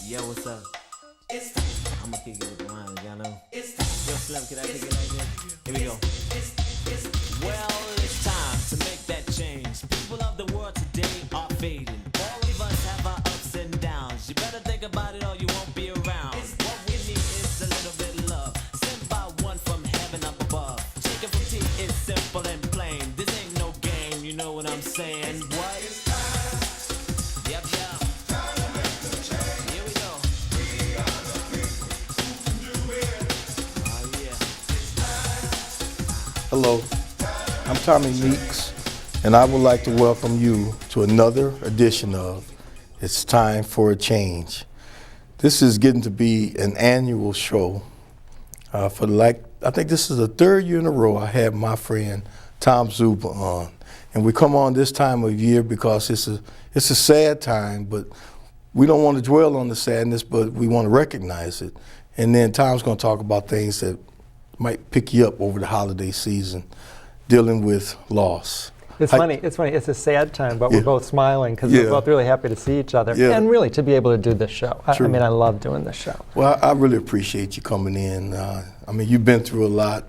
Yo, what's up? I'ma kick it with the line, y'all know. Yo, Slim, can I kick it like this? Here we go. Well, it's time to make that change. People of the world today are fading. All of us have our ups and downs. You better think about it or you won't be around. What we need is a little bit of love, sent by one from heaven up above. Chicken from tea is simple and plain. This ain't no game, you know what I'm saying? What? Yep, yep. Here we go. Oh, yeah. Hello, I'm Tommy Meeks, and I would like to welcome you to another edition of It's Time for a Change. This is getting to be an annual show. I think this is the third year in a row I have my friend Tom Zuba on. And we come on this time of year because it's a sad time, but we don't want to dwell on the sadness, but we want to recognize it. And then Tom's going to talk about things that might pick you up over the holiday season, dealing with loss. It's funny. It's a sad time, but we're both smiling because we're both really happy to see each other and really to be able to do this show. I mean, I love doing this show. Well, I really appreciate you coming in. I mean, you've been through a lot.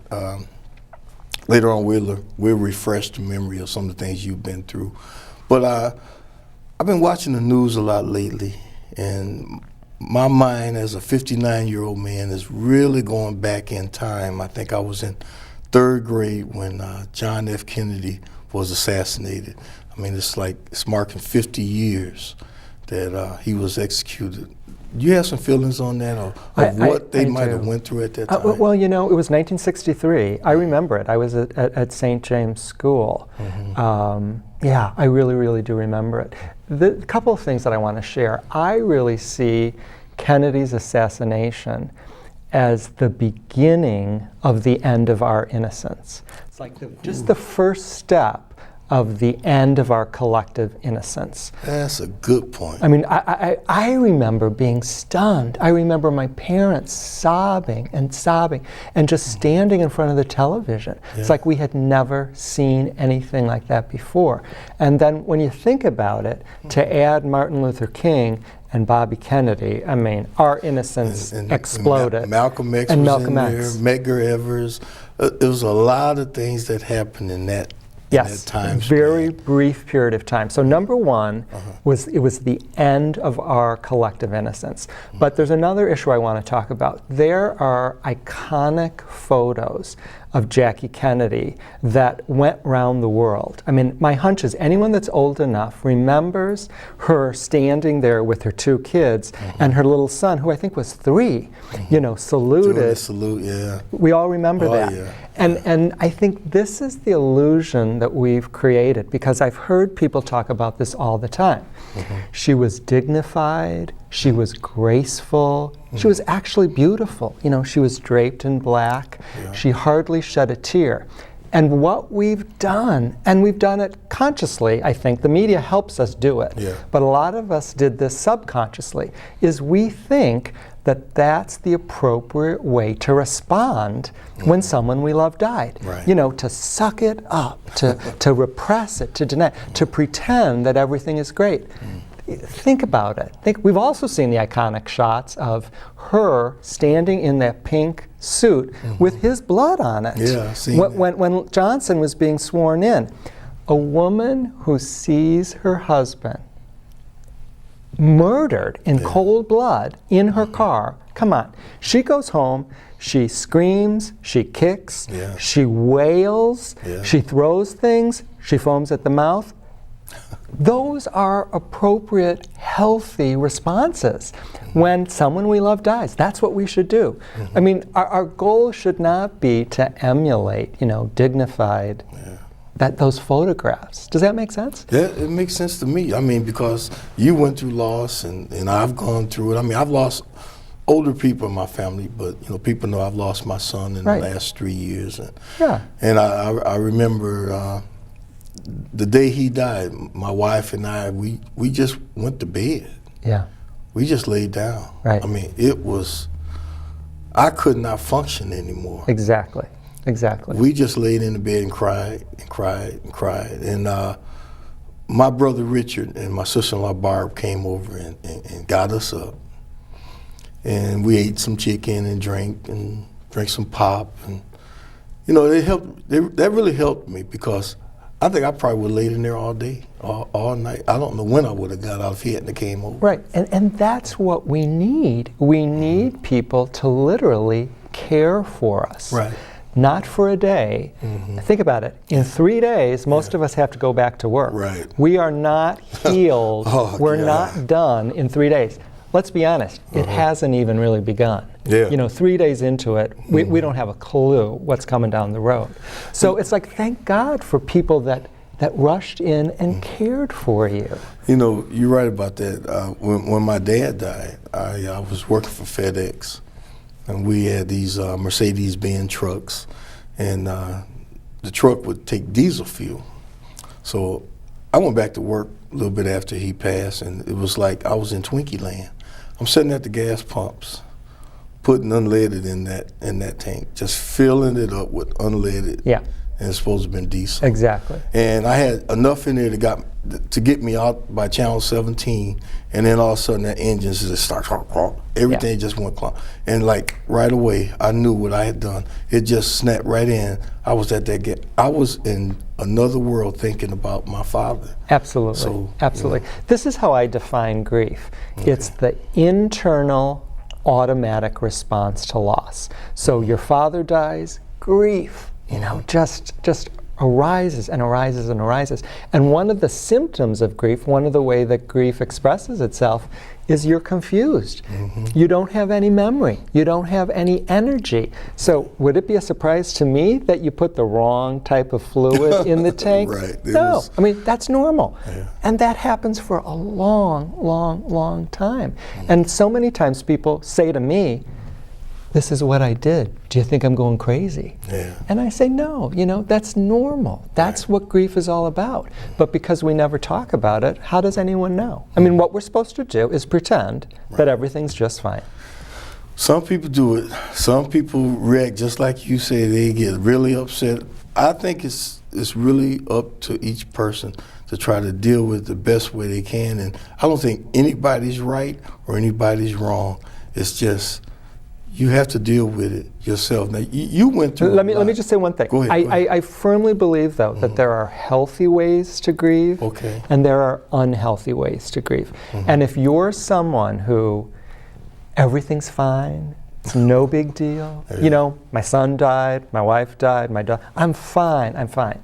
Later on, we'll refresh the memory of some of the things you've been through. But I've been watching the news a lot lately, and my mind as a 59-year-old man is really going back in time. I think I was in third grade when John F. Kennedy was assassinated. I mean, it's marking 50 years that he was executed. Do you have some feelings on that, or what they might have went through at that time? Well, you know, it was 1963. I remember it. I was at St. James School. Mm-hmm. Yeah, I really, really do remember it. The couple of things that I want to share. I really see Kennedy's assassination as the beginning of the end of our innocence. It's like just the first step of the end of our collective innocence. That's a good point. I mean, I remember being stunned. I remember my parents sobbing and just standing in front of the television. Yeah. It's like we had never seen anything like that before. And then when you think about it, to add Martin Luther King and Bobby Kennedy, I mean, our innocence exploded. And Malcolm X was in there, Medgar Evers. There was a lot of things that happened in that time. Very brief period of time. So number one was the end of our collective innocence. But there's another issue I want to talk about. There are iconic photos of Jackie Kennedy that went around the world. I mean, my hunch is anyone that's old enough remembers her standing there with her two kids and her little son, who I think was 3, you know, saluted. Salute, yeah. We all remember that. Yeah. And I think this is the illusion that we've created, because I've heard people talk about this all the time. She was dignified, she was graceful, she was actually beautiful. You know, she was draped in black, she hardly shed a tear. And what we've done, and we've done it consciously, I think, the media helps us do it, but a lot of us did this subconsciously, is we think that that's the appropriate way to respond when someone we love died. You know, to suck it up, to repress it, to deny, to pretend that everything is great. Think about it. We've also seen the iconic shots of her standing in that pink suit with his blood on it. Yeah, I've seen that. When Johnson was being sworn in, a woman who sees her husband murdered in cold blood in her car. Come on. She goes home, she screams, she kicks, she wails, she throws things, she foams at the mouth. Those are appropriate, healthy responses when someone we love dies. That's what we should do. I mean, our goal should not be to emulate, you know, dignified those photographs. Does that make sense? Yeah, it makes sense to me. I mean, because you went through loss, and I've gone through it. I mean, I've lost older people in my family, but you know, people know I've lost my son in the last 3 years. And I remember the day he died, my wife and I, we just went to bed. Yeah. We just laid down. Right. I mean, I could not function anymore. Exactly. We just laid in the bed and cried and cried and cried. And my brother Richard and my sister-in-law Barb came over and got us up. and we ate some chicken and drank some pop, and you know, they helped. That really helped me, because I think I probably would have laid in there all day, all night. I don't know when I would have got out if he hadn't came over. Right, and that's what we need. We need people to literally care for us. Right. Not for a day. Think about it. In 3 days, most of us have to go back to work. Right. We are not healed. We're God. not done in 3 days. Let's be honest, it hasn't even really begun. Yeah. You know, 3 days into it, we don't have a clue what's coming down the road. So it's like, thank God for people that rushed in and cared for you. You know, you're right about that. When my dad died, I was working for FedEx, and we had these Mercedes-Benz trucks, and the truck would take diesel fuel. So I went back to work a little bit after he passed, and it was like I was in Twinkie land. I'm sitting at the gas pumps, putting unleaded in that tank, just filling it up with unleaded. Yeah. And it's supposed to have been diesel. Exactly. And I had enough in there to get me out by channel 17, and then all of a sudden that engine just starts, everything just went clunk. And like right away, I knew what I had done. It just snapped right in. I was at that gate. I was in another world thinking about my father. Absolutely. So, absolutely. This is how I define grief. Okay. It's the internal automatic response to loss. So your father dies, grief, you know, just arises and arises and arises. And one of the symptoms of grief, one of the way that grief expresses itself, is you're confused. You don't have any memory. You don't have any energy. So would it be a surprise to me that you put the wrong type of fluid in the tank? Right. No. I mean, that's normal. Yeah. And that happens for a long, long, long time. And so many times people say to me, this is what I did. Do you think I'm going crazy? Yeah. And I say, no, you know, that's normal. That's what grief is all about. But because we never talk about it, how does anyone know? I mean, what we're supposed to do is pretend that everything's just fine. Some people do it. Some people react just like you say. They get really upset. I think it's really up to each person to try to deal with the best way they can. And I don't think anybody's right or anybody's wrong. It's just, you have to deal with it yourself. Now, you went through Let me just say one thing. Go ahead. I firmly believe, though, that there are healthy ways to grieve, Okay. and there are unhealthy ways to grieve. And if you're someone who everything's fine, it's no big deal, you know, my son died, my wife died, my daughter, I'm fine.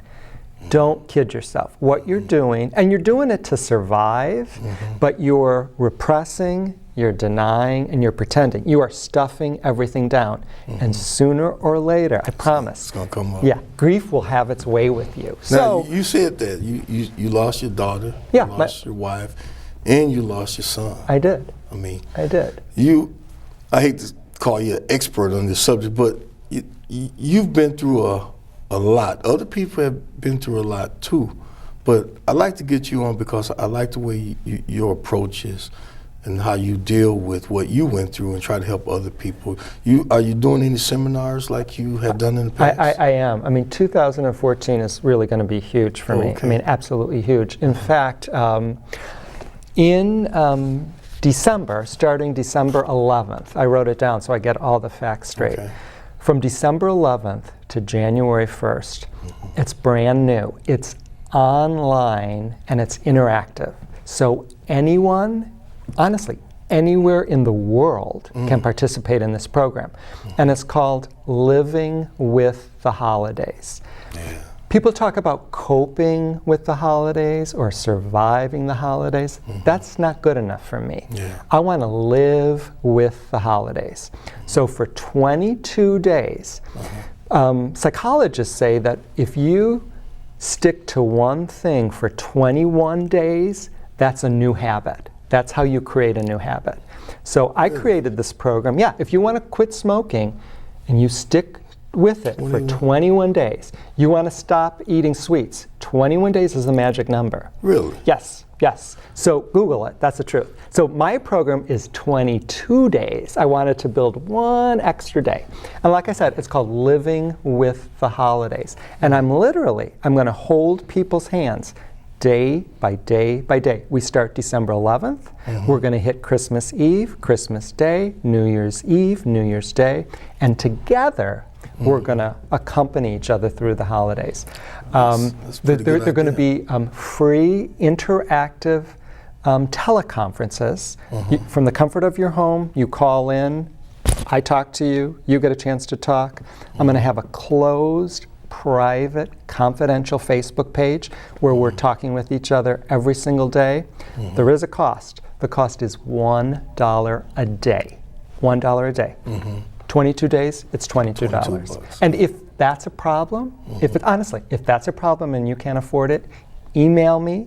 Don't kid yourself. What you're doing, and you're doing it to survive, but you're repressing, you're denying, and you're pretending. You are stuffing everything down. And sooner or later, I promise, It's gonna come up. yeah, grief will have its way with you. Now, So, you said that you lost your daughter, Yeah, you lost your wife, and you lost your son. I did. I mean, I did. I hate to call you an expert on this subject, but you've been through a lot. Other people have been through a lot too. But I like to get you on because I like the way your approach is and how you deal with what you went through and try to help other people. Are you doing any seminars like you have done in the past? I am. I mean, 2014 is really going to be huge for me. I mean, absolutely huge. In fact, in December, starting December 11th, I wrote it down so I get all the facts straight. Okay. From December 11th to January 1st, it's brand new. It's online and it's interactive. So anyone, honestly, anywhere in the world can participate in this program. And it's called Living with the Holidays. Yeah. People talk about coping with the holidays or surviving the holidays. That's not good enough for me. Yeah. I want to live with the holidays. So for 22 days, psychologists say that if you stick to one thing for 21 days, that's a new habit. That's how you create a new habit. So I created this program. Yeah, if you want to quit smoking and you stick with it for 21 days, you want to stop eating sweets, 21 days is the magic number. Really? Yes. So Google it, that's the truth. So my program is 22 days. I wanted to build one extra day. And like I said, it's called Living with the Holidays. And I'm going to hold people's hands day by day by day. We start December 11th. We're going to hit Christmas Eve, Christmas Day, New Year's Eve, New Year's Day, and together we're going to accompany each other through the holidays. They're going to be free, interactive teleconferences. From the comfort of your home, you call in, I talk to you, you get a chance to talk. I'm going to have a closed, private, confidential Facebook page where we're talking with each other every single day. There is a cost. The cost is $1 a day. $1 a day. 22 days, it's $22. And if that's a problem, if that's a problem and you can't afford it, email me,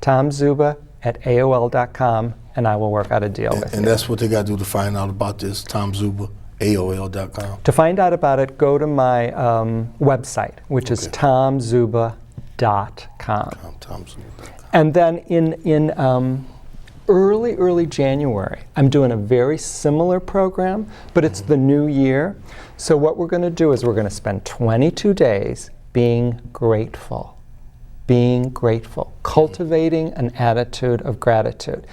tomzuba@aol.com, and I will work out a deal with you. And that's what they got to do to find out about this, tomzuba@aol.com. To find out about it, go to my website, which is tomzuba.com. tomzuba.com. And then in early January, I'm doing a very similar program, but it's the new year. So what we're going to do is we're going to spend 22 days being grateful, cultivating an attitude of gratitude.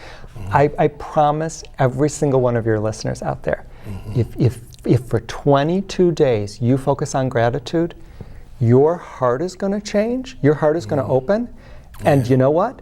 I promise every single one of your listeners out there, if for 22 days you focus on gratitude, your heart is going to change, your heart is going to open, and you know what?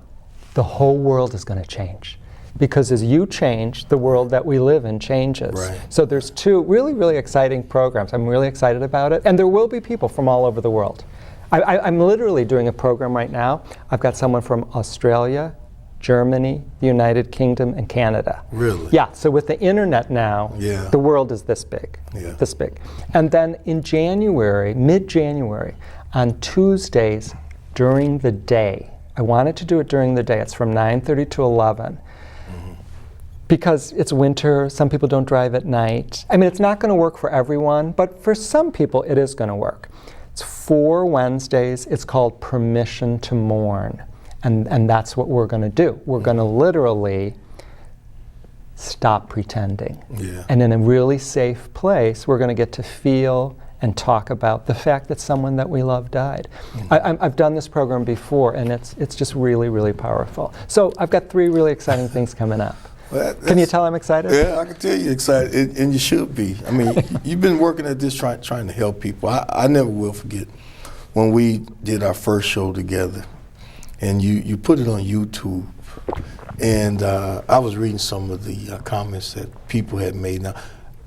The whole world is going to change. Because as you change, the world that we live in changes. Right. So there's two really exciting programs. I'm really excited about it. And there will be people from all over the world. I'm literally doing a program right now. I've got someone from Australia, Germany, the United Kingdom, and Canada. Really? Yeah, so with the internet now, the world is this big, this big. And then in January, mid-January, on Tuesdays during the day, I wanted to do it during the day. It's from 9:30 to 11. Because it's winter, some people don't drive at night. I mean, it's not going to work for everyone, but for some people it is going to work. It's 4 Wednesdays. It's called Permission to Mourn. And that's what we're going to do. We're going to literally stop pretending. And in a really safe place, we're going to get to feel and talk about the fact that someone that we love died. I've done this program before, and it's just really powerful. So I've got 3 really exciting things coming up. Well, can you tell I'm excited? Yeah, I can tell you're excited, and you should be. I mean, you've been working at this trying to help people. I never will forget when we did our first show together, and you put it on YouTube, and I was reading some of the comments that people had made. Now,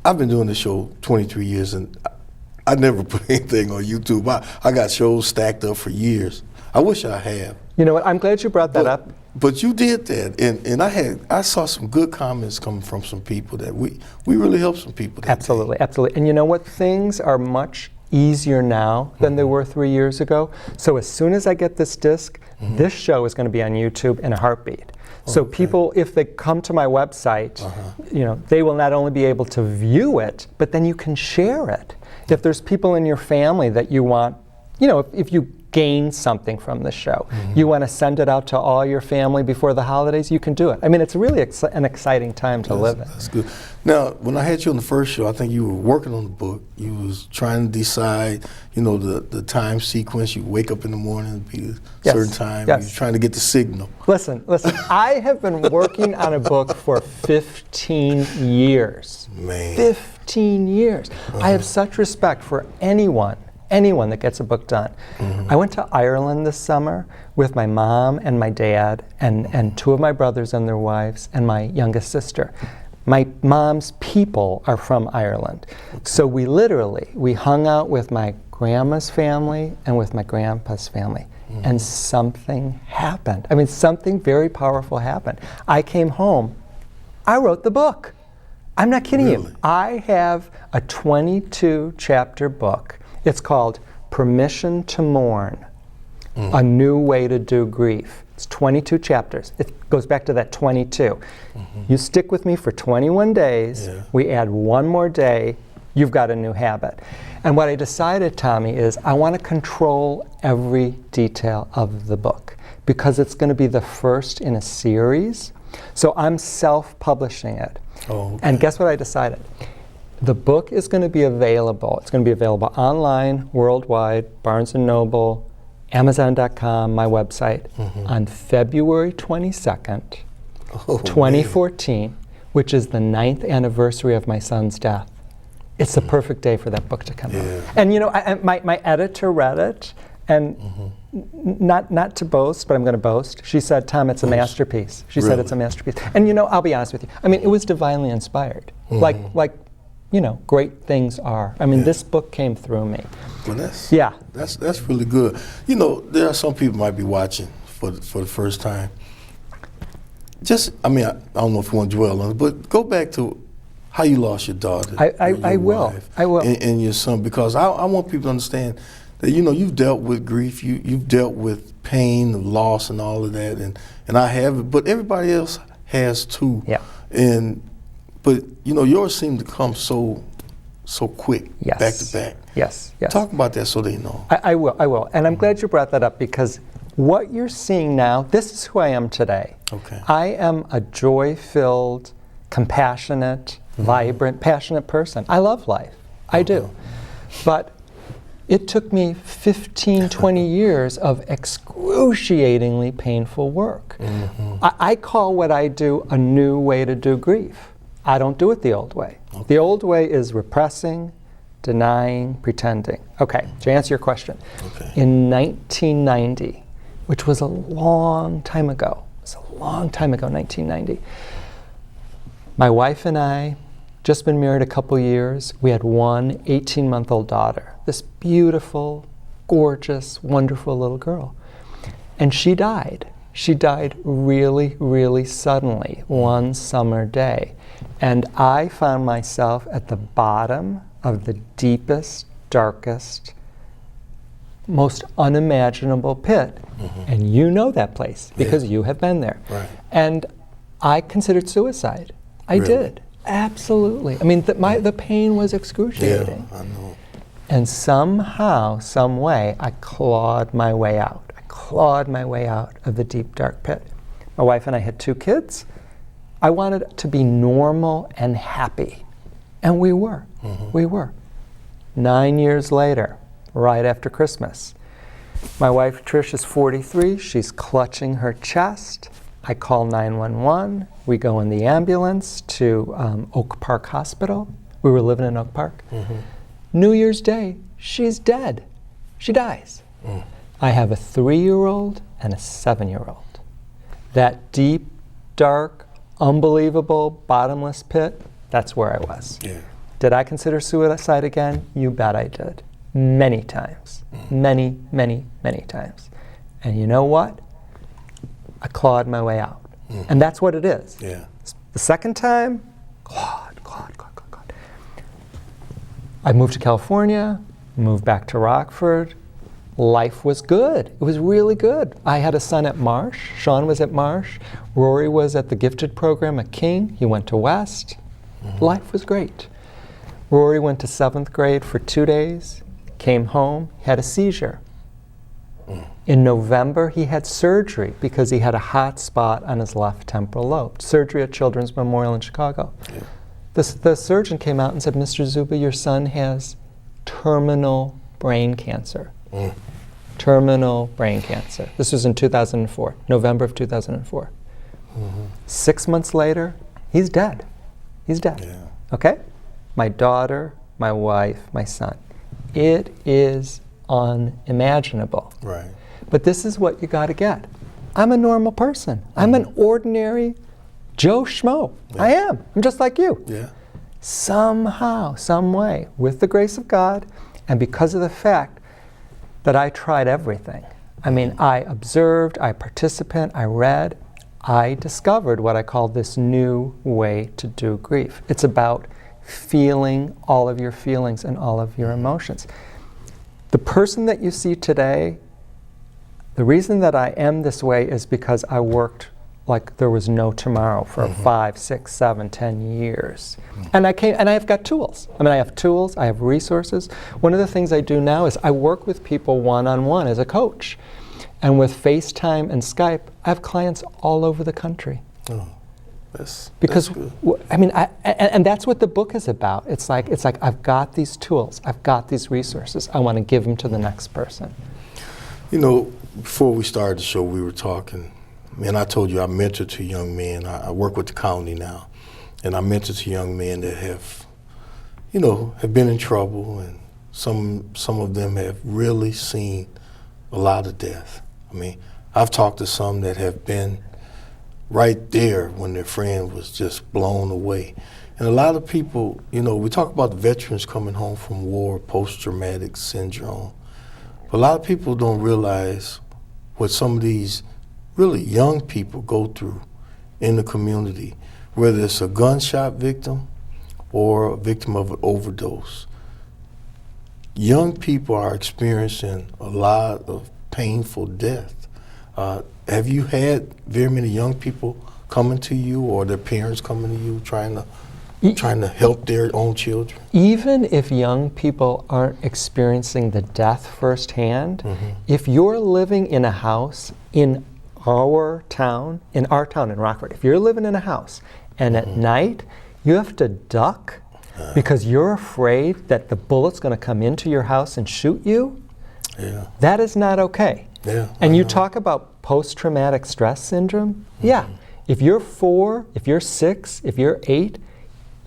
I've been doing this show 23 years, and I never put anything on YouTube. I got shows stacked up for years. I wish I had. You know what? I'm glad you brought that up. But you did that, and I saw some good comments coming from some people that we really helped some people. Absolutely. And you know what? Things are much easier now than they were 3 years ago. So as soon as I get this disc, this show is going to be on YouTube in a heartbeat. So people, if they come to my website, you know, they will not only be able to view it, but then you can share it. If there's people in your family that you want, you know, if you gain something from the show, you want to send it out to all your family before the holidays, you can do it. I mean, it's really an exciting time to live in. That's good. Now, when I had you on the first show, I think you were working on the book. You was trying to decide, you know, the time sequence. You wake up in the morning, be a certain time. You're trying to get the signal. Listen, I have been working on a book for 15 years. Man. 15 years. I have such respect for anyone that gets a book done. I went to Ireland this summer with my mom and my dad and 2 of my brothers and their wives and my youngest sister. My mom's people are from Ireland. So we hung out with my grandma's family and with my grandpa's family. And something happened. I mean, something very powerful happened. I came home, I wrote the book. I'm not kidding you. I have a 22 chapter book. It's called Permission to Mourn, A New Way to Do Grief. It's 22 chapters. It goes back to that 22. You stick with me for 21 days, we add 1 more day, you've got a new habit. And what I decided, Tommy, is I want to control every detail of the book because it's going to be the first in a series. So I'm self-publishing it. And guess what I decided? The book is going to be available. It's going to be available online, worldwide, Barnes & Noble, Amazon.com, my website, on February 22nd, 2014, which is the 9th anniversary of my son's death. It's the perfect day for that book to come out. And you know, my editor read it, and not to boast, but I'm going to boast. She said, "Tom, it's a masterpiece." She said it's a masterpiece. And you know, I'll be honest with you. I mean, it was divinely inspired, like you know, great things are. I mean, this book came through me. Well, that's really good. You know, there are some people might be watching for the first time. Just, I mean, I don't know if you want to dwell on it, but go back to how you lost your daughter. I will. And your son, because I want people to understand that, you know, you've dealt with grief, you've dealt with pain, loss, and all of that, and I have, but everybody else has too. Yeah. But you know, yours seemed to come so quick, back to back. Yes. Talk about that so they know. I will. And I'm glad you brought that up, because what you're seeing now, this is who I am today. Okay. I am a joy-filled, compassionate, vibrant, passionate person. I love life. I do. But it took me 15, 20 years of excruciatingly painful work. I call what I do a new way to do grief. I don't do it the old way. The old way is repressing, denying, pretending. Okay, to answer your question. In 1990, which was a long time ago, 1990, my wife and I, just been married a couple years, we had one 18-month-old daughter, this beautiful, gorgeous, wonderful little girl. And she died. She died really, really suddenly one summer day. And I found myself at the bottom of the deepest, darkest, most unimaginable pit. And you know that place because you have been there. Right. And I considered suicide. I did. Absolutely. I mean, the pain was excruciating. Yeah, I know. And somehow, some way, I clawed my way out. I clawed my way out of the deep, dark pit. My wife and I had 2 kids. I wanted to be normal and happy. And we were. We were. 9 years later, right after Christmas, my wife Trish is 43. She's clutching her chest. I call 911. We go in the ambulance to Oak Park Hospital. We were living in Oak Park. New Year's Day, she's dead. She dies. I have a 3-year-old and a 7-year-old. That deep, dark, unbelievable, bottomless pit, that's where I was. Did I consider suicide again? You bet I did. Many times. Many, many, many times. And you know what? I clawed my way out. And that's what it is. The second time, clawed. I moved to California, moved back to Rockford. Life was good. It was really good. I had a son at Marsh. Sean was at Marsh. Rory was at the gifted program at King. He went to West. Life was great. Rory went to 7th grade for 2 days, came home, had a seizure. In November, he had surgery because he had a hot spot on his left temporal lobe. Surgery at Children's Memorial in Chicago. The surgeon came out and said, "Mr. Zuba, your son has terminal brain cancer." Terminal brain cancer. This was in 2004, November of 2004. 6 months later, he's dead. He's dead. Okay? My daughter, my wife, my son. It is unimaginable. Right. But this is what you got to get. I'm a normal person. I'm an ordinary Joe Schmo. I am. I'm just like you. Somehow, some way, with the grace of God, and because of the fact that I tried everything. I mean, I observed, I participated, I read, I discovered what I call this new way to do grief. It's about feeling all of your feelings and all of your emotions. The person that you see today, the reason that I am this way is because I worked like there was no tomorrow for 5, 6, 7, 10 years. And I've got tools. I mean, I have tools, I have resources. One of the things I do now is I work with people one-on-one as a coach. And with FaceTime and Skype, I have clients all over the country. That's good. I mean, and that's what the book is about. It's like I've got these tools, I've got these resources. I want to give them to the next person. You know, before we started the show, we were talking, and I told you I mentor to young men. I work with the county now, and I mentor to young men that have, you know, have been in trouble, and some of them have really seen a lot of death. I mean, I've talked to some that have been right there when their friend was just blown away. And a lot of people, you know, we talk about the veterans coming home from war, post-traumatic syndrome. But a lot of people don't realize what some of these really young people go through in the community, whether it's a gunshot victim or a victim of an overdose. Young people are experiencing a lot of painful death. Have you had very many young people coming to you, or their parents coming to you trying to help their own children? Even if young people aren't experiencing the death firsthand, if you're living in a house in our town in Rockford, if you're living in a house and at night you have to duck because you're afraid that the bullet's going to come into your house and shoot you, that is not okay. And you talk about post-traumatic stress syndrome. If you're 4, if you're 6, if you're 8,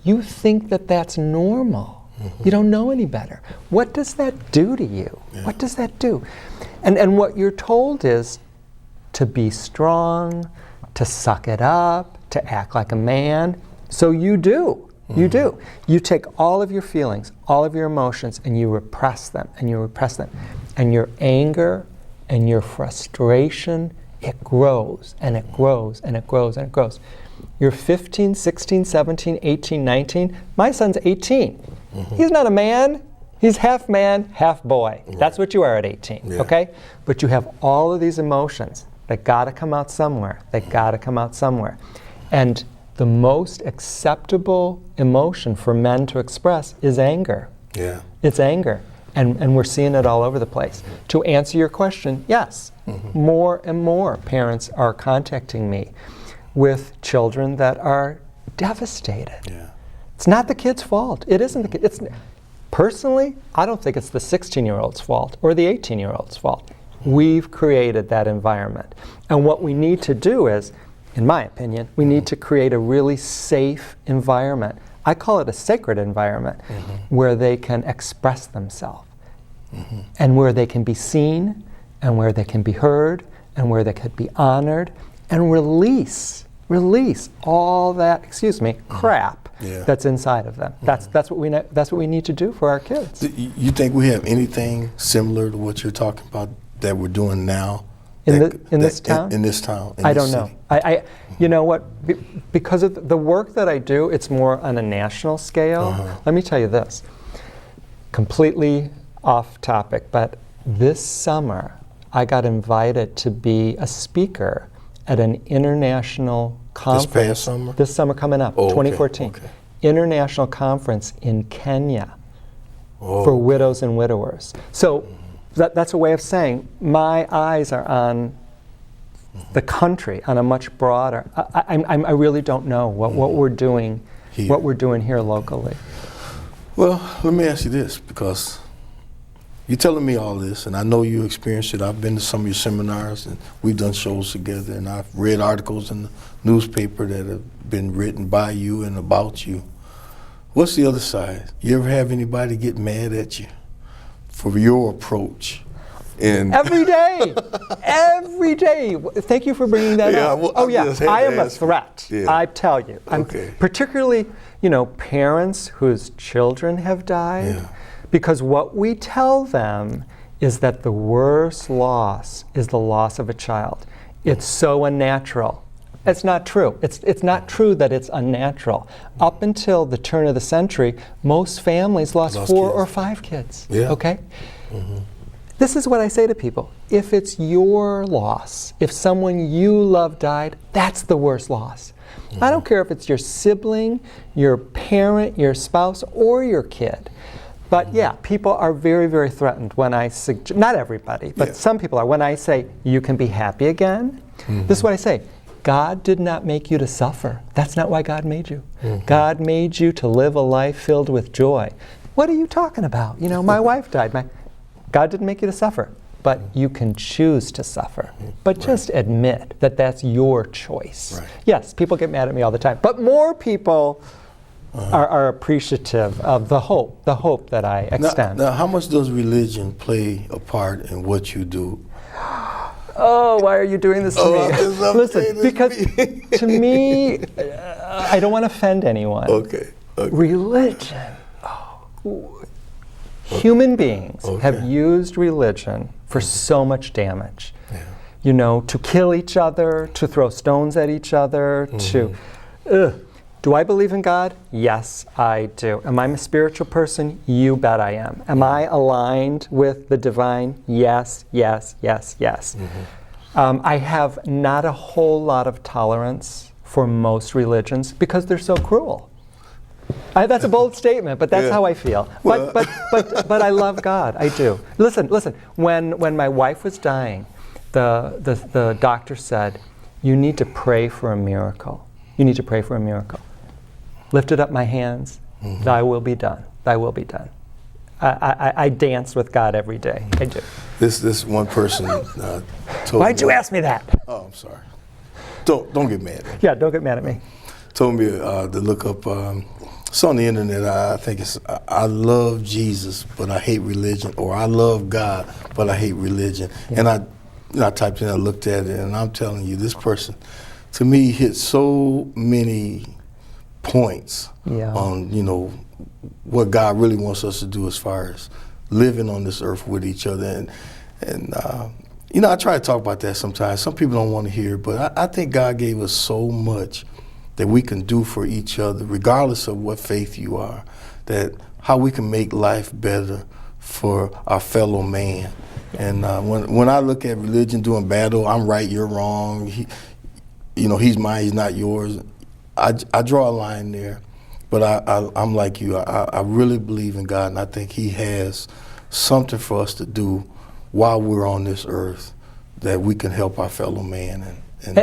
you think that that's normal. You don't know any better. What does that do to you? What does that do? And what you're told is to be strong, to suck it up, to act like a man. So you do. You do. You take all of your feelings, all of your emotions, and you repress them, and you repress them. And your anger and your frustration, it grows, and it grows, and it grows, and it grows. You're 15, 16, 17, 18, 19. My son's 18. He's not a man. He's half man, half boy. That's what you are at 18, okay? But you have all of these emotions that gotta come out somewhere. They gotta come out somewhere. And the most acceptable emotion for men to express is anger. It's anger. And we're seeing it all over the place. To answer your question, yes, more and more parents are contacting me with children that are devastated. It's not the kid's fault. It isn't the kid. Personally, I don't think it's the 16-year-old's fault or the 18-year-old's fault. We've created that environment. And what we need to do is, in my opinion, we need to create a really safe environment. I call it a sacred environment where they can express themselves and where they can be seen and where they can be heard and where they could be honored and release all that, crap that's inside of them. That's what we need to do for our kids. You think we have anything similar to what you're talking about that we're doing now? In this town? In this town. I don't know. You know what? Because of the work that I do, it's more on a national scale. Let me tell you this. Completely off topic, but this summer I got invited to be a speaker at an international conference. This past summer? This summer coming up, 2014. Okay. International conference in Kenya for widows and widowers. So that's a way of saying my eyes are on the country on a much broader. I really don't know what we're doing here. What we're doing here locally. Well, let me ask you this, because you're telling me all this, and I know you experienced it. I've been to some of your seminars, and we've done shows together, and I've read articles in the newspaper that have been written by you and about you. What's the other side? You ever have anybody get mad at you for your approach? And every day, every day. Thank you for bringing that up. Well, I am a threat. I tell you. Particularly, parents whose children have died. Because what we tell them is that the worst loss is the loss of a child. It's so unnatural. It's not true. It's not true that it's unnatural. Up until the turn of the century, most families lost 4 kids. or 5 kids. Okay? This is what I say to people. If it's your loss, if someone you love died, that's the worst loss. I don't care if it's your sibling, your parent, your spouse, or your kid. But people are very, very threatened when I suggest, not everybody, but some people are, when I say, you can be happy again. This is what I say. God did not make you to suffer. That's not why God made you. God made you to live a life filled with joy. What are you talking about? My wife died. God didn't make you to suffer. but you can choose to suffer. But just admit that that's your choice. Right. Yes, people get mad at me all the time, but more people are appreciative of the hope that I extend. Now, how much does religion play a part in what you do? Oh, why are you doing this to me? Listen, because to me, I don't want to offend anyone. Okay. Religion. Human beings have used religion for so much damage. Yeah. You know, to kill each other, to throw stones at each other, to... Do I believe in God? Yes, I do. Am I a spiritual person? You bet I am. Am I aligned with the divine? Yes, yes, yes, yes. I have not a whole lot of tolerance for most religions because they're so cruel. That's a bold statement, but that's how I feel. Well. But I love God. I do. Listen. When my wife was dying, the doctor said, "You need to pray for a miracle. You need to pray for a miracle." Lifted up my hands. Thy will be done. Thy will be done. I dance with God every day. I do. This one person told Why'd me. you ask me that? Oh, I'm sorry. Don't get mad at me. Yeah, don't get mad at me. Told me to look up. It's on the internet. I think it's I love Jesus, but I hate religion, or I love God, but I hate religion. And I typed in, I looked at it, and I'm telling you, this person, to me, hit so many points on what God really wants us to do as far as living on this earth with each other. And I try to talk about that sometimes. Some people don't want to hear it, but I think God gave us so much that we can do for each other, regardless of what faith you are, that how we can make life better for our fellow man. And when I look at religion doing battle, I'm right, you're wrong, he's mine, he's not yours, I draw a line there. But I'm like you, I really believe in God, and I think he has something for us to do while we're on this earth that we can help our fellow man. And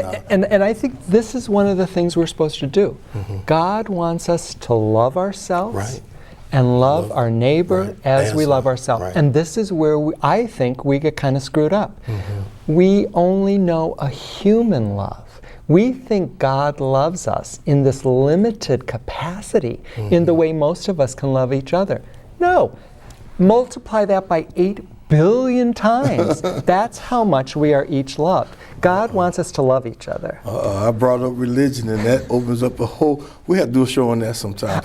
I think this is one of the things we're supposed to do. God wants us to love ourselves and love our neighbor as we love ourselves. And this is where I think we get kind of screwed up. We only know a human love. We think God loves us in this limited capacity, in the way most of us can love each other. No. Multiply that by 8 billion times. That's how much we are each loved. God wants us to love each other. I brought up religion, and that opens up a whole... We have to do a show on that sometime.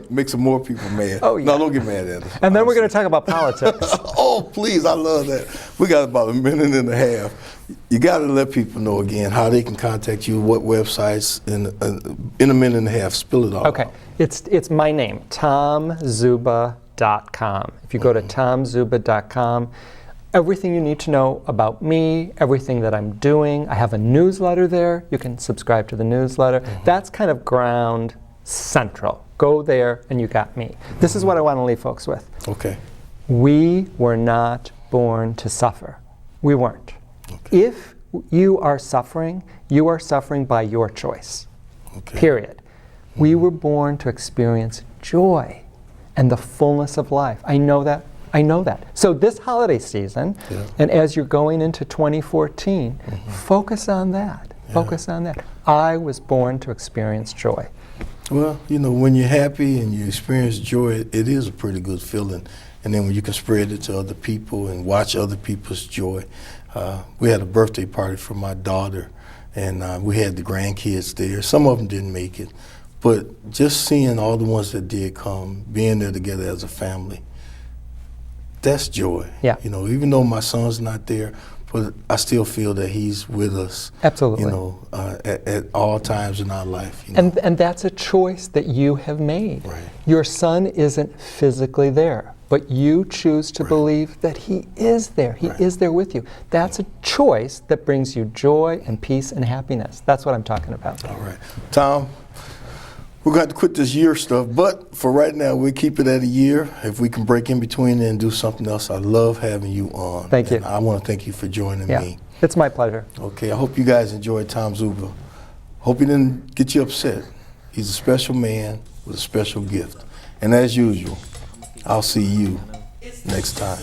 Make some more people mad. Oh, yeah. No, don't get mad at us. And then we're going to talk about politics. Oh, please, I love that. We got about a minute and a half. You got to let people know again how they can contact you, what websites, in a minute and a half. Spill it all Okay. out. It's my name, tomzuba.com. If you go to tomzuba.com, everything you need to know about me, everything that I'm doing. I have a newsletter there. You can subscribe to the newsletter. That's kind of ground central. Go there and you got me. This is what I want to leave folks with. Okay. We were not born to suffer. We weren't. Okay. If you are suffering by your choice. Okay. Period. We were born to experience joy and the fullness of life. I know that. So this holiday season, and as you're going into 2014, focus on that. Focus on that. I was born to experience joy. Well, when you're happy and you experience joy, it is a pretty good feeling. And then when you can spread it to other people and watch other people's joy. We had a birthday party for my daughter, and we had the grandkids there. Some of them didn't make it. But just seeing all the ones that did come, being there together as a family, that's joy. Yeah. Even though my son's not there, but I still feel that he's with us. Absolutely. At all times in our life. And that's a choice that you have made. Right. Your son isn't physically there, but you choose to believe that he is there. He is there with you. That's a choice that brings you joy and peace and happiness. That's what I'm talking about. All right. Tom, we're going to have to quit this year stuff, but for right now, we'll keep it at a year. If we can break in between and do something else, I love having you on. Thank you. And I want to thank you for joining me. It's my pleasure. Okay, I hope you guys enjoyed Tom Zuba. Hope he didn't get you upset. He's a special man with a special gift. And as usual, I'll see you next time.